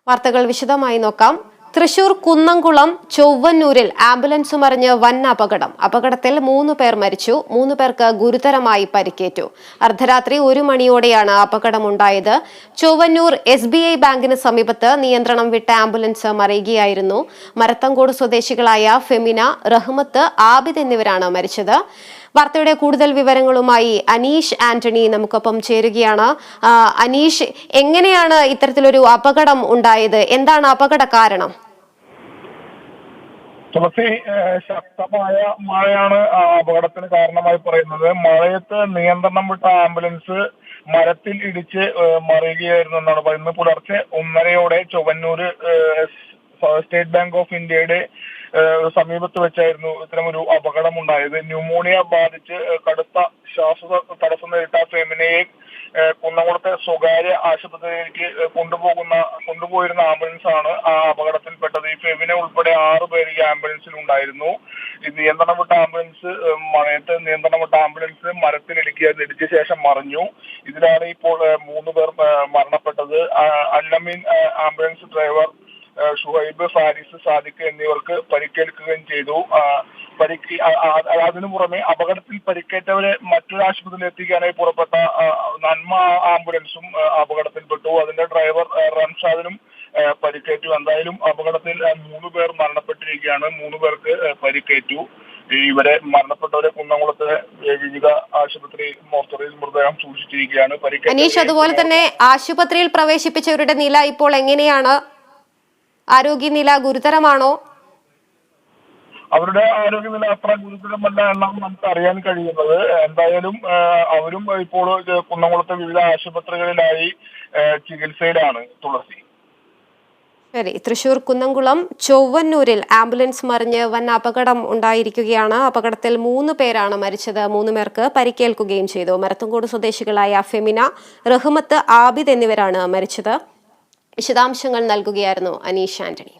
വാർത്തകൾ വിശദമായി നോക്കാം. തൃശൂർ കുന്നംകുളം ചൊവ്വന്നൂരിൽ ആംബുലൻസ് മറിഞ്ഞ് വൻ അപകടം. അപകടത്തിൽ 3 പേർ മരിച്ചു, 3 പേർക്ക് ഗുരുതരമായി പരിക്കേറ്റു. അർദ്ധരാത്രി 1 മണിയോടെയാണ് അപകടമുണ്ടായത്. ചൊവ്വന്നൂർ SBI ബാങ്കിന് സമീപത്ത് നിയന്ത്രണം വിട്ട ആംബുലൻസ് മറിയുകയായിരുന്നു. മരത്തങ്കോട് സ്വദേശികളായ ഫെമിന, റഹ്മത്ത്, ആബിദ് എന്നിവരാണ് മരിച്ചത്. വാർത്തയുടെ കൂടുതൽ വിവരങ്ങളുമായി അനീഷ് ആന്റണി നമുക്കൊപ്പം ചേരുകയാണ്. അനീഷ്, എങ്ങനെയാണ് ഇത്തരത്തിലൊരു അപകടം ഉണ്ടായത്? എന്താണ് അപകട കാരണം? തുളസി, ശക്തമായ മഴയാണ് അപകടത്തിന് കാരണമായി പറയുന്നത്. മഴയത്ത് നിയന്ത്രണം വിട്ട ആംബുലൻസ് മരത്തിൽ ഇടിച്ച് മറിയുകയായിരുന്നു എന്നാണ് പറയുന്നത്. പുലർച്ചെ 1:30 ചൊവ്വന്നൂര് സ്റ്റേറ്റ് ബാങ്ക് ഓഫ് ഇന്ത്യയുടെ സമീപത്ത് വെച്ചായിരുന്നു ഇത്തരമൊരു അപകടം ഉണ്ടായത്. ന്യൂമോണിയ ബാധിച്ച് കടുത്ത ശ്വാസ തടസ്സം നേരിട്ട ഫെമിനയെ കുന്നംകുളത്തെ സ്വകാര്യ ആശുപത്രിയിലേക്ക് കൊണ്ടുപോയിരുന്ന ആംബുലൻസ് ആണ് ആ അപകടത്തിൽപ്പെട്ടത്. ഈ ഫെമിന ഉൾപ്പെടെ 6 പേര് ഈ ആംബുലൻസിൽ ഉണ്ടായിരുന്നു. ഈ നിയന്ത്രണം വിട്ട ആംബുലൻസ് മരത്തിലിടിച്ച ശേഷം മറിഞ്ഞു. ഇതിലാണ് ഇപ്പോൾ 3 പേർ മരണപ്പെട്ടത്. അല്ലമീൻ ആംബുലൻസ് ഡ്രൈവർ ഷുഹൈബ്, ഫാരിസ്, സാദിഖ് എന്നിവർക്ക് പരിക്കേൽക്കുകയും ചെയ്തു. അതിനു പുറമെ അപകടത്തിൽ പരിക്കേറ്റവരെ മറ്റൊരു ആശുപത്രിയിൽ എത്തിക്കാനായി പുറപ്പെട്ട നന്മ ആംബുലൻസും അപകടത്തിൽപ്പെട്ടു. അതിന്റെ ഡ്രൈവർ റംഷാദിനും പരിക്കേറ്റു. എന്തായാലും അപകടത്തിൽ 3 പേർ മരണപ്പെട്ടിരിക്കുകയാണ്. 3 പേർക്ക് പരിക്കേറ്റു. ഇവരെ മരണപ്പെട്ടവരെ കുന്നംകുളത്തെ വിവിധ ആശുപത്രി മോർച്ചറിയിൽ മൃതദേഹം സൂക്ഷിച്ചിരിക്കുകയാണ്. അനീഷ്, അതുപോലെ തന്നെ ആശുപത്രിയിൽ പ്രവേശിപ്പിച്ചവരുടെ നില ഇപ്പോൾ എങ്ങനെയാണ്? ആരോഗ്യനില ഗുരുതരമാണോ? അവരുടെ ആരോഗ്യനില അത്ര ഗുരുതരമല്ല എന്നാണ് നമുക്ക് അറിയാൻ കഴിയുന്നത്. എന്തായാലും അവരും ഇപ്പോൾ കുന്നംകുളത്തെ വിവിധ ആശുപത്രികളിലായി ചികിത്സയിലാണ്. തുളസി. ശരി. തൃശൂർ കുന്നംകുളം ചൊവ്വന്നൂരിൽ ആംബുലൻസ് മറിഞ്ഞ് വൻ അപകടം ഉണ്ടായിരിക്കുകയാണ്. അപകടത്തിൽ 3 പേരാണ് മരിച്ചത്, 3 പേർക്ക് പരിക്കേൽക്കുകയും ചെയ്തു. മരത്തങ്കോട് സ്വദേശികളായ ഫെമിന, റഹ്മത്ത്, ആബിദ് എന്നിവരാണ് മരിച്ചത്. വിശദാംശങ്ങൾ നൽകുകയായിരുന്നു അനീഷ് ആന്റണി.